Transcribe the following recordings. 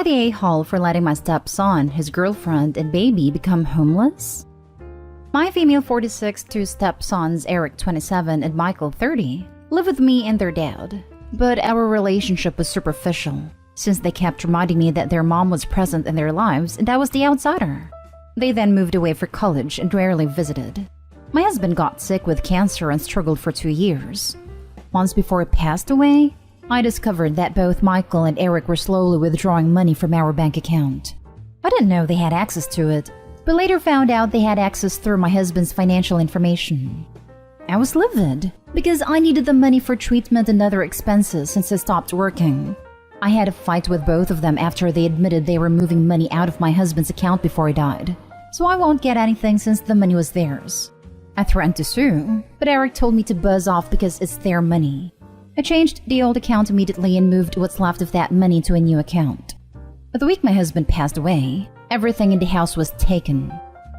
I the a-hole for letting my stepson, his girlfriend, and baby become homeless? My female 46 two stepsons, Eric 27 and Michael 30, live with me and their dad. But our relationship was superficial, since they kept reminding me that their mom was present in their lives and I was the outsider. They then moved away for college and rarely visited. My husband got sick with cancer and struggled for 2 years. Months before he passed away, I discovered that both Michael and Eric were slowly withdrawing money from our bank account. I didn't know they had access to it, but later found out they had access through my husband's financial information. I was livid because I needed the money for treatment and other expenses since I stopped working. I had a fight with both of them after they admitted they were moving money out of my husband's account before he died, so I won't get anything since the money was theirs. I threatened to sue, but Eric told me to buzz off because it's their money. I changed the old account immediately and moved what's left of that money to a new account. But the week my husband passed away, everything in the house was taken.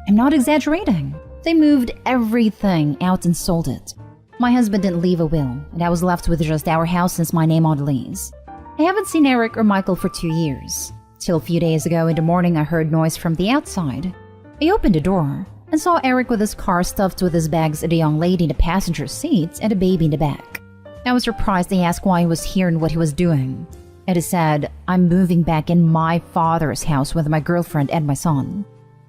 I'm not exaggerating. They moved everything out and sold it. My husband didn't leave a will, and I was left with just our house since my name on the lease. I haven't seen Eric or Michael for 2 years. Till a few days ago in the morning I heard noise from the outside. I opened the door and saw Eric with his car stuffed with his bags and a young lady in the passenger seat and a baby in the back. I was surprised they asked why he was here and what he was doing. And he said, "I'm moving back in my father's house with my girlfriend and my son."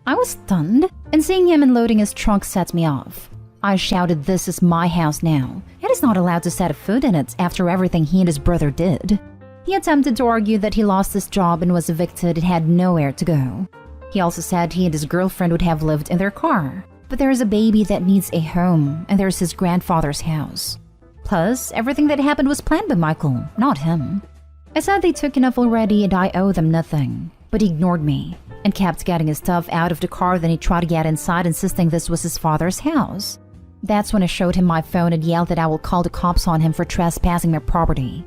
I was stunned, and seeing him unloading his trunk set me off. I shouted, "This is my house now, and he's not allowed to set a foot in it after everything he and his brother did." He attempted to argue that he lost his job and was evicted and had nowhere to go. He also said he and his girlfriend would have lived in their car, but there is a baby that needs a home, and there's his grandfather's house. Plus, everything that happened was planned by Michael, not him. I said they took enough already and I owe them nothing, but he ignored me and kept getting his stuff out of the car. Then he tried to get inside, insisting this was his father's house. That's when I showed him my phone and yelled that I will call the cops on him for trespassing my property.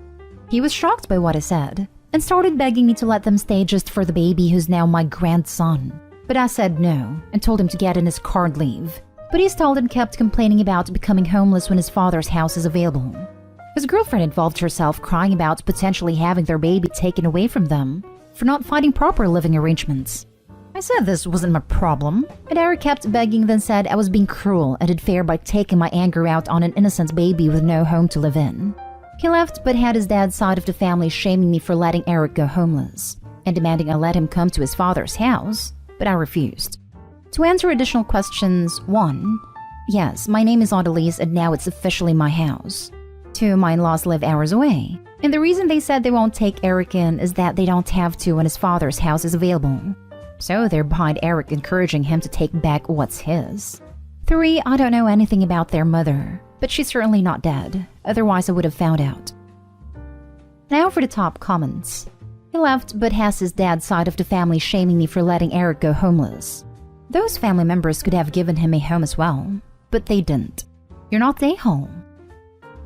He was shocked by what I said and started begging me to let them stay just for the baby who's now my grandson. But I said no and told him to get in his car and leave. But he stalled and kept complaining about becoming homeless when his father's house is available. His girlfriend involved herself, crying about potentially having their baby taken away from them for not finding proper living arrangements. I said this wasn't my problem, and Eric kept begging, then said I was being cruel and unfair by taking my anger out on an innocent baby with no home to live in. He left but had his dad's side of the family shaming me for letting Eric go homeless and demanding I let him come to his father's house, but I refused. To answer additional questions, 1. Yes, my name is on the lease and now it's officially my house. 2. My in-laws live hours away, and the reason they said they won't take Eric in is that they don't have to when his father's house is available. So they're behind Eric, encouraging him to take back what's his. 3. I don't know anything about their mother, but she's certainly not dead, otherwise I would have found out. Now for the top comments. He left but has his dad's side of the family shaming me for letting Eric go homeless. Those family members could have given him a home as well, but they didn't. You're not the a-hole.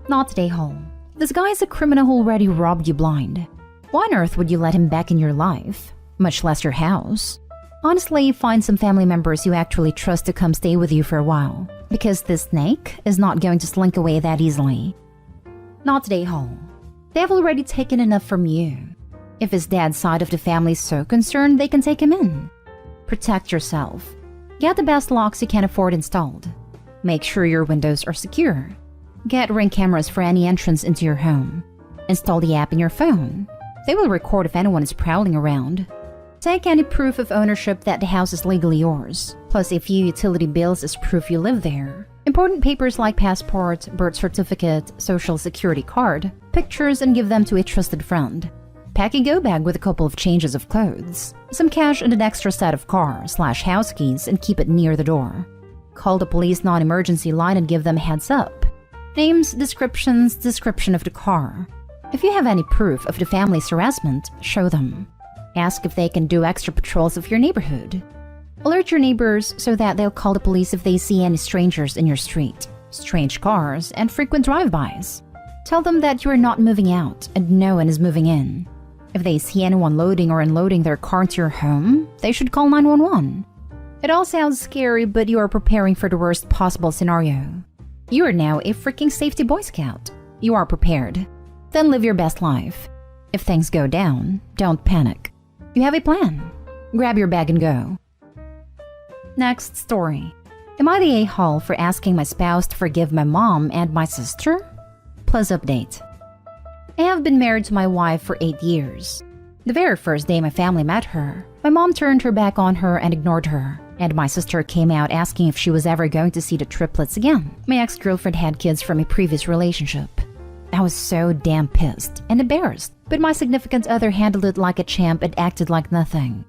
Not the a-hole. This guy is a criminal who already robbed you blind. Why on earth would you let him back in your life, much less your house? Honestly, find some family members you actually trust to come stay with you for a while, because this snake is not going to slink away that easily. Not the a-hole. They have already taken enough from you. If his dad's side of the family is so concerned, they can take him in. Protect yourself. Get the best locks you can afford installed. Make sure your windows are secure. Get Ring cameras for any entrance into your home. Install the app in your phone. They will record if anyone is prowling around. Take any proof of ownership that the house is legally yours, plus a few utility bills as proof you live there. Important papers like passport, birth certificate, social security card, pictures, and give them to a trusted friend. Pack a go bag with a couple of changes of clothes, some cash and an extra set of car/house keys, and keep it near the door. Call the police non-emergency line and give them a heads up. Names, descriptions, description of the car. If you have any proof of the family's harassment, show them. Ask if they can do extra patrols of your neighborhood. Alert your neighbors so that they'll call the police if they see any strangers in your street, strange cars, and frequent drive-bys. Tell them that you are not moving out and no one is moving in. If they see anyone loading or unloading their car into your home, they should call 911. It all sounds scary, but you are preparing for the worst possible scenario. You are now a freaking safety Boy Scout. You are prepared. Then live your best life. If things go down, don't panic. You have a plan. Grab your bag and go. Next story. Am I the a-hole for asking my spouse to forgive my mom and my sister? Plus update. I have been married to my wife for 8 years. The very first day my family met her, my mom turned her back on her and ignored her, and my sister came out asking if she was ever going to see the triplets again. My ex-girlfriend had kids from a previous relationship. I was so damn pissed and embarrassed, but my significant other handled it like a champ and acted like nothing.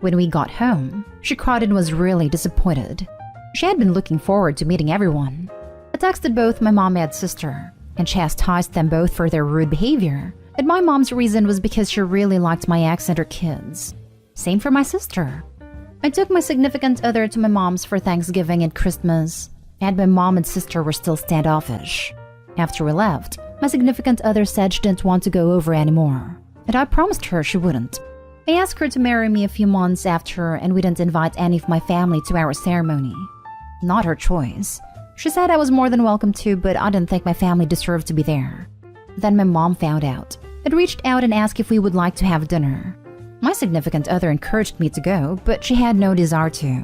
When we got home, she cried and was really disappointed. She had been looking forward to meeting everyone. I texted both my mom and sister and chastised them both for their rude behavior, and my mom's reason was because she really liked my ex and her kids. Same for my sister. I took my significant other to my mom's for Thanksgiving and Christmas, and my mom and sister were still standoffish. After we left, my significant other said she didn't want to go over anymore, and I promised her she wouldn't. I asked her to marry me a few months after, and we didn't invite any of my family to our ceremony. Not her choice. She said I was more than welcome to, but I didn't think my family deserved to be there. Then my mom found out and reached out and asked if we would like to have dinner. My significant other encouraged me to go, but she had no desire to.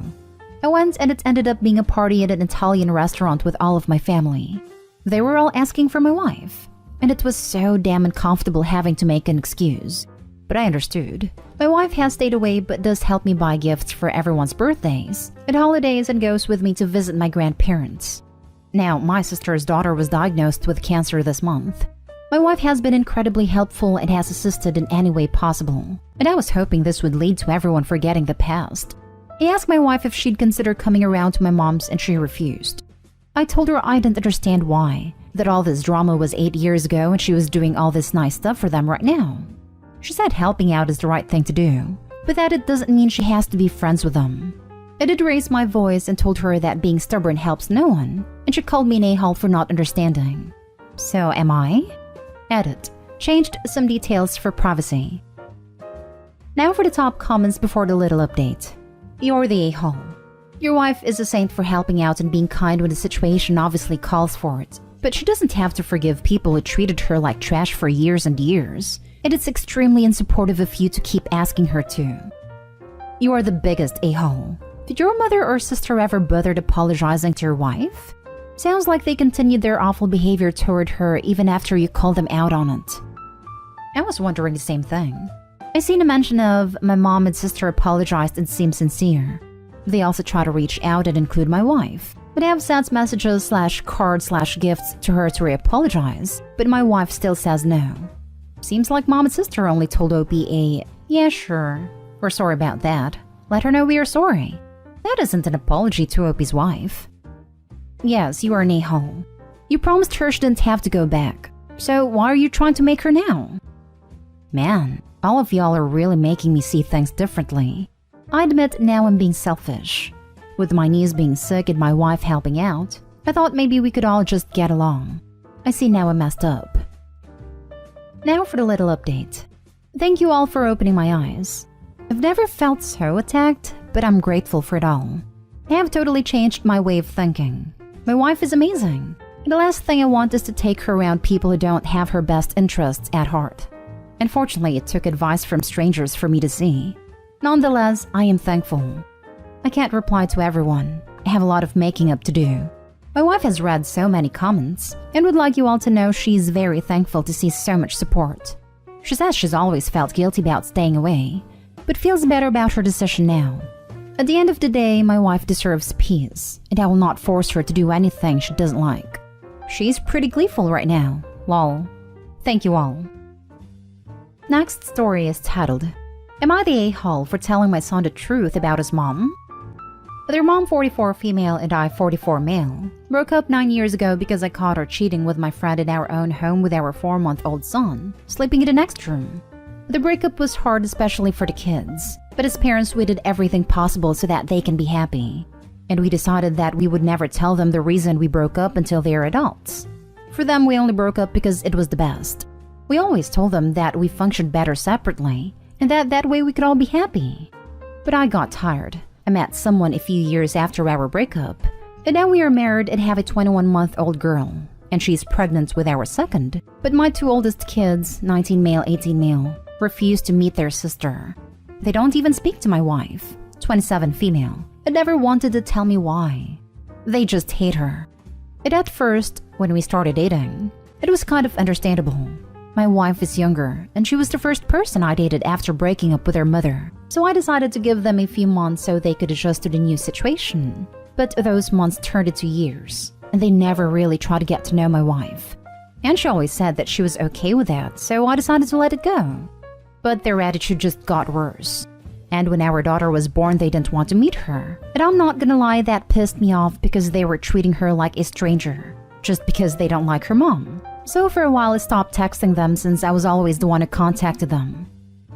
I went, and it ended up being a party at an Italian restaurant with all of my family. They were all asking for my wife, and it was so damn uncomfortable having to make an excuse. But I understood. My wife has stayed away but does help me buy gifts for everyone's birthdays and holidays and goes with me to visit my grandparents. Now, my sister's daughter was diagnosed with cancer this month. My wife has been incredibly helpful and has assisted in any way possible, and I was hoping this would lead to everyone forgetting the past. I asked my wife if she'd consider coming around to my mom's, and she refused. I told her I didn't understand why, that all this drama was 8 years ago and she was doing all this nice stuff for them right now. She said helping out is the right thing to do, but that it doesn't mean she has to be friends with them. I did raise my voice and told her that being stubborn helps no one, and she called me an a-hole for not understanding. So am I? Edit. Changed some details for privacy. Now for the top comments before the little update. You're the a-hole. Your wife is a saint for helping out and being kind when the situation obviously calls for it, but she doesn't have to forgive people who treated her like trash for years and years, and it's extremely unsupportive of you to keep asking her to. You are the biggest a-hole. Did your mother or sister ever bothered apologizing to your wife? Sounds like they continued their awful behavior toward her even after you called them out on it. I was wondering the same thing. I seen a mention of my mom and sister apologized and seemed sincere. They also try to reach out and include my wife, but I have sent messages /cards/gifts to her to re-apologize, but my wife still says no. Seems like mom and sister only told OP yeah sure, we're sorry about that. Let her know we are sorry. That isn't an apology to OP's wife. Yes, you are an a-hole. You promised her she didn't have to go back, so why are you trying to make her now? Man, all of y'all are really making me see things differently. I admit now I'm being selfish. With my niece being sick and my wife helping out, I thought maybe we could all just get along. I see now I messed up. Now for the little update. Thank you all for opening my eyes. I've never felt so attacked, but I'm grateful for it all. I have totally changed my way of thinking. My wife is amazing, and the last thing I want is to take her around people who don't have her best interests at heart. Unfortunately, it took advice from strangers for me to see. Nonetheless, I am thankful. I can't reply to everyone. I have a lot of making up to do. My wife has read so many comments and would like you all to know she's very thankful to see so much support. She says she's always felt guilty about staying away, but feels better about her decision now. At the end of the day, my wife deserves peace, and I will not force her to do anything she doesn't like. She's pretty gleeful right now. Lol. Thank you all. Next story is titled, Am I the a-hole for telling my son the truth about his mom? Their mom, 44 female and I, 44 male, broke up 9 years ago because I caught her cheating with my friend in our own home with our 4-month-old son, sleeping in the next room. The breakup was hard, especially for the kids, but as parents we did everything possible so that they can be happy. And we decided that we would never tell them the reason we broke up until they are adults. For them, we only broke up because it was the best. We always told them that we functioned better separately, and that way we could all be happy. But I got tired. I met someone a few years after our breakup, and now we are married and have a 21-month-old girl, and she's pregnant with our second. But my 2 oldest kids, 19 male, 18 male, refused to meet their sister. They don't even speak to my wife, 27 female, and never wanted to tell me why. They just hate her. And at first, when we started dating, it was kind of understandable. My wife is younger, and she was the first person I dated after breaking up with her mother. So I decided to give them a few months so they could adjust to the new situation. But those months turned into years, and they never really tried to get to know my wife. And she always said that she was okay with that, so I decided to let it go. But their attitude just got worse. And when our daughter was born, they didn't want to meet her. And I'm not gonna lie, that pissed me off because they were treating her like a stranger, just because they don't like her mom. So for a while I stopped texting them since I was always the one who contacted them.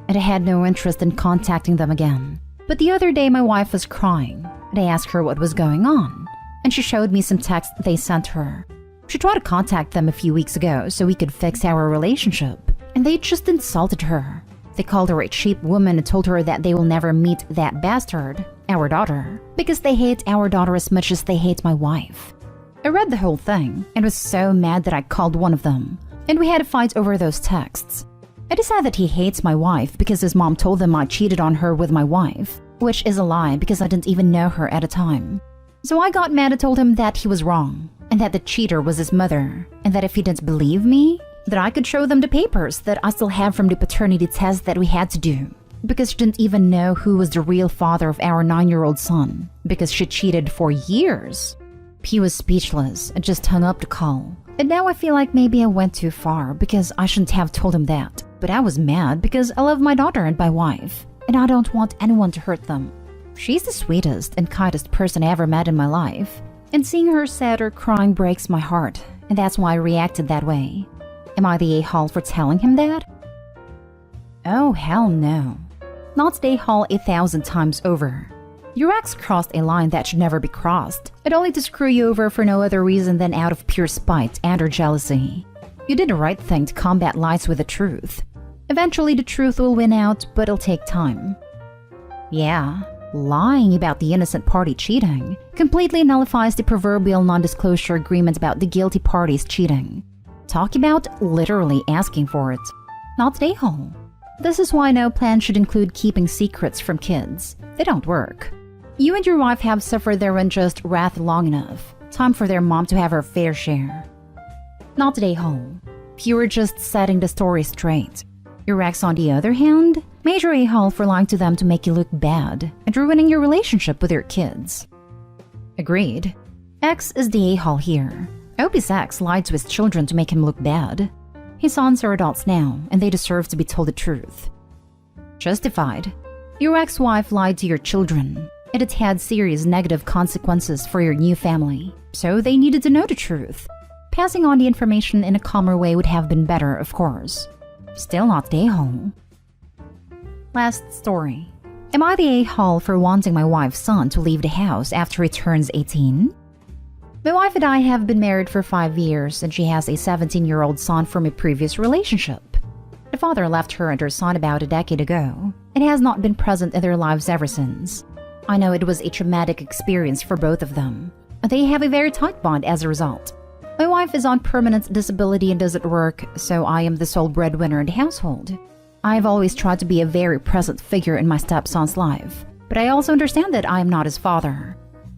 And I had no interest in contacting them again. But the other day my wife was crying, and I asked her what was going on. And she showed me some texts they sent her. She tried to contact them a few weeks ago so we could fix our relationship. And they just insulted her. They called her a cheap woman and told her that they will never meet that bastard, our daughter, because they hate our daughter as much as they hate my wife. I read the whole thing and was so mad that I called one of them, and we had a fight over those texts. I decided that he hates my wife because his mom told him I cheated on her with my wife, which is a lie because I didn't even know her at the time. So I got mad and told him that he was wrong, and that the cheater was his mother, and that if he didn't believe me, that I could show them the papers that I still have from the paternity test that we had to do, because she didn't even know who was the real father of our 9-year-old son, because she cheated for years. He was speechless and just hung up the call. And now I feel like maybe I went too far because I shouldn't have told him that. But I was mad because I love my daughter and my wife, and I don't want anyone to hurt them. She's the sweetest and kindest person I ever met in my life, and seeing her sad or crying breaks my heart, and that's why I reacted that way. Am I the a-hole for telling him that? Oh, hell no. Not the a-hole 1,000 times over. Your ex crossed a line that should never be crossed, and only to screw you over for no other reason than out of pure spite and or jealousy. You did the right thing to combat lies with the truth. Eventually the truth will win out, but it'll take time. Yeah, lying about the innocent party cheating completely nullifies the proverbial non-disclosure agreement about the guilty parties cheating. Talk about literally asking for it. Not the a-hole. This is why no plan should include keeping secrets from kids. They don't work. You and your wife have suffered their unjust wrath long enough. Time for their mom to have her fair share. Not the a-hole. You were just setting the story straight. Your ex, on the other hand, major a-hole for lying to them to make you look bad and ruining your relationship with your kids. Agreed. X is the a-hole here. Opie's ex lied to his children to make him look bad. His sons are adults now, and they deserve to be told the truth. Justified. Your ex-wife lied to your children, and it had serious negative consequences for your new family, so they needed to know the truth. Passing on the information in a calmer way would have been better, of course. Still not the a-hole. Last story. Am I the a-hole for wanting my wife's son to leave the house after he turns 18? My wife and I have been married for 5 years, and she has a 17-year-old son from a previous relationship. The father left her and her son about a decade ago, and has not been present in their lives ever since. I know it was a traumatic experience for both of them, and they have a very tight bond as a result. My wife is on permanent disability and doesn't work, so I am the sole breadwinner in the household. I've always tried to be a very present figure in my stepson's life, but I also understand that I am not his father.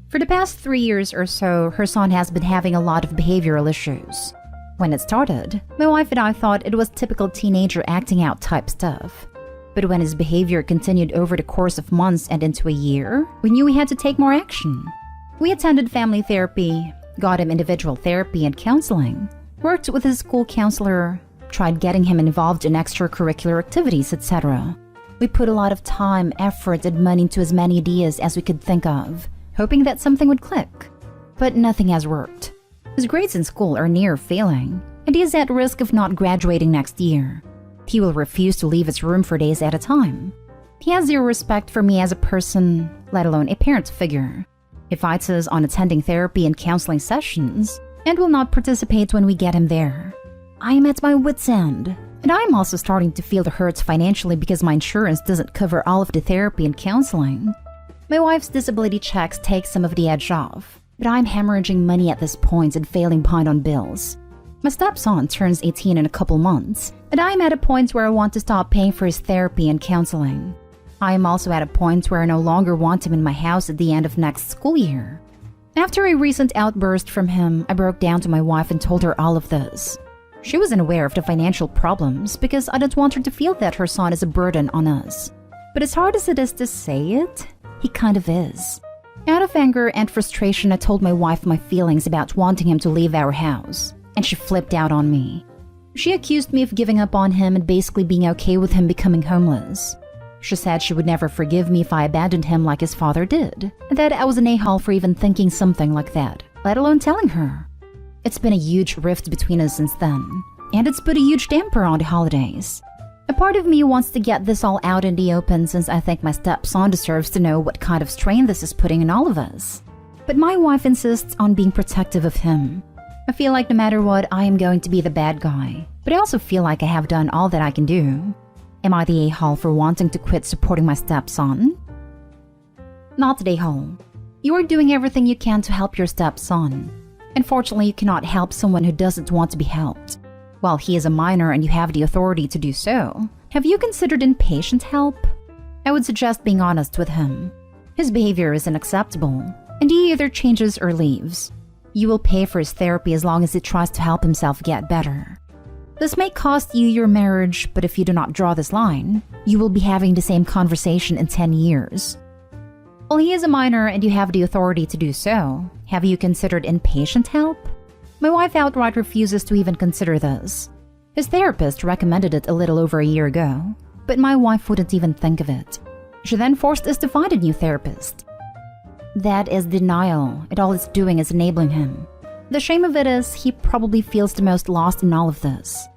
For the past 3 years or so, her son has been having a lot of behavioral issues. When it started, my wife and I thought it was typical teenager acting out type stuff. But when his behavior continued over the course of months and into a year, we knew we had to take more action. We attended family therapy, got him individual therapy and counseling, worked with his school counselor, tried getting him involved in extracurricular activities, etc. We put a lot of time, effort, and money into as many ideas as we could think of, hoping that something would click. But nothing has worked. His grades in school are near failing, and he is at risk of not graduating next year. He will refuse to leave his room for days at a time. He has zero respect for me as a person, let alone a parent figure. He fights us on attending therapy and counseling sessions, and will not participate when we get him there. I am at my wit's end, and I am also starting to feel the hurts financially because my insurance doesn't cover all of the therapy and counseling. My wife's disability checks take some of the edge off, but I'm hemorrhaging money at this point and failing behind on bills. My stepson turns 18 in a couple months, and I'm at a point where I want to stop paying for his therapy and counseling. I am also at a point where I no longer want him in my house at the end of next school year. After a recent outburst from him, I broke down to my wife and told her all of this. She wasn't aware of the financial problems because I don't want her to feel that her son is a burden on us. But as hard as it is to say it, he kind of is. Out of anger and frustration, I told my wife my feelings about wanting him to leave our house, and she flipped out on me. She accused me of giving up on him and basically being okay with him becoming homeless. She said she would never forgive me if I abandoned him like his father did, and that I was an a-hole for even thinking something like that, let alone telling her. It's been a huge rift between us since then, and it's put a huge damper on the holidays. A part of me wants to get this all out in the open since I think my stepson deserves to know what kind of strain this is putting in all of us. But my wife insists on being protective of him. I feel like no matter what, I am going to be the bad guy, but I also feel like I have done all that I can do. Am I the a-hole for wanting to quit supporting my stepson? Not the a-hole. You are doing everything you can to help your stepson. Unfortunately, you cannot help someone who doesn't want to be helped. While he is a minor and you have the authority to do so, have you considered inpatient help? I would suggest being honest with him. His behavior is unacceptable, and he either changes or leaves. You will pay for his therapy as long as he tries to help himself get better. This may cost you your marriage, but if you do not draw this line, you will be having the same conversation in 10 years. While he is a minor and you have the authority to do so, have you considered inpatient help? My wife outright refuses to even consider this. His therapist recommended it a little over a year ago, but my wife wouldn't even think of it. She then forced us to find a new therapist. That is denial, and all it's doing is enabling him. The shame of it is he probably feels the most lost in all of this.